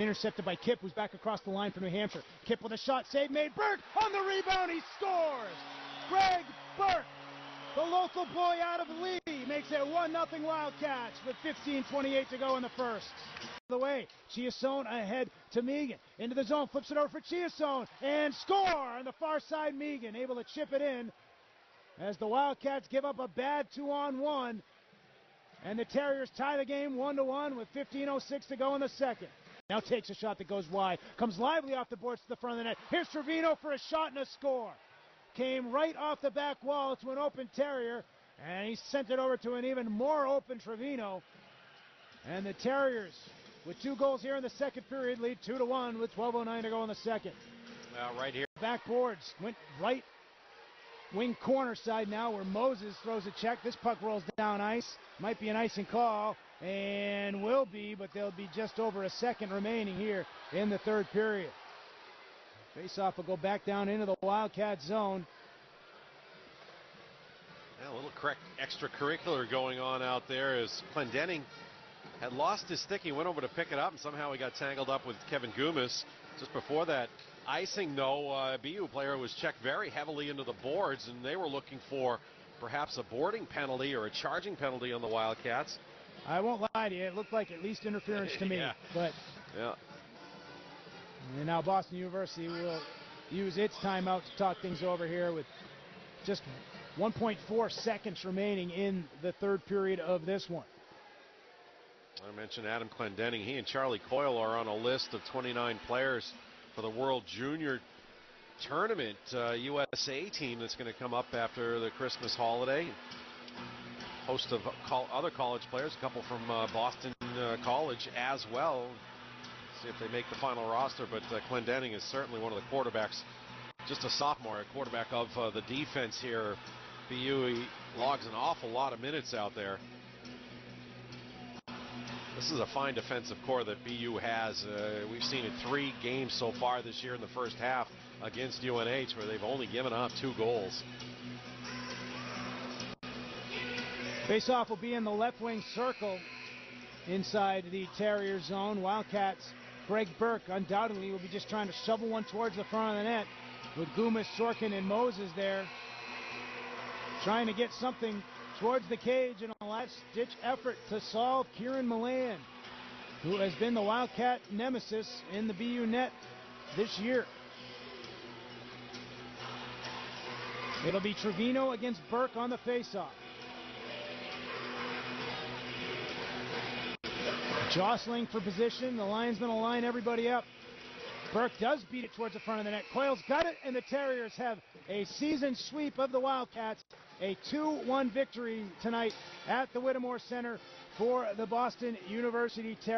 intercepted by Kipp, who's back across the line for New Hampshire. Kipp with a shot, save made. Burke on the rebound, he scores! Greg Burke, the local boy out of Lee, makes it 1-0 Wildcats with 15:28 to go in the first. The way, Chiasson ahead to Megan. Into the zone, flips it over for Chiasson, and score! On the far side, Megan able to chip it in as the Wildcats give up a bad 2-on-1. And the Terriers tie the game 1-1 with 15:06 to go in the second. Now takes a shot that goes wide. Comes lively off the boards to the front of the net. Here's Trevino for a shot and a score. Came right off the back wall to an open Terrier. And he sent it over to an even more open Trevino. And the Terriers, with 2 goals here in the second period, lead 2-1 with 12:09 to go in the second. Right here. Backboards went right wing corner side now where Moses throws a check. This puck rolls down ice. Might be an icing call, and will be, but there'll be just over a second remaining here in the third period. Face-off will go back down into the Wildcat zone. Yeah, a little correct extracurricular going on out there as Clendenning had lost his stick. He went over to pick it up, and somehow he got tangled up with Kevin Gumas. Just before that icing, though, a BU player was checked very heavily into the boards, and they were looking for perhaps a boarding penalty or a charging penalty on the Wildcats. I won't lie to you, it looked like at least interference to me. Yeah. But yeah. And now Boston University will use its timeout to talk things over here with just 1.4 seconds remaining in the third period of this one. I mentioned Adam Clendenning. He and Charlie Coyle are on a list of 29 players for the World Junior Tournament USA team that's going to come up after the Christmas holiday. Host of other college players, a couple from Boston College as well. See if they make the final roster, but Clendenning is certainly one of the quarterbacks, just a sophomore, a quarterback of the defense here. BU, he logs an awful lot of minutes out there. This is a fine defensive core that BU has. We've seen it 3 games so far this year in the first half against UNH, where they've only given up 2 goals. Face-off will be in the left wing circle inside the Terrier zone. Wildcats, Greg Burke undoubtedly will be just trying to shovel one towards the front of the net with Gumas, Sorkin, and Moses there, trying to get something towards the cage in a last-ditch effort to solve Kieran Milan, who has been the Wildcat nemesis in the BU net this year. It'll be Trevino against Burke on the face-off. Jostling for position. The linesmen will line everybody up. Burke does beat it towards the front of the net. Coyle's got it, and the Terriers have a season sweep of the Wildcats. A 2-1 victory tonight at the Whittemore Center for the Boston University Terriers.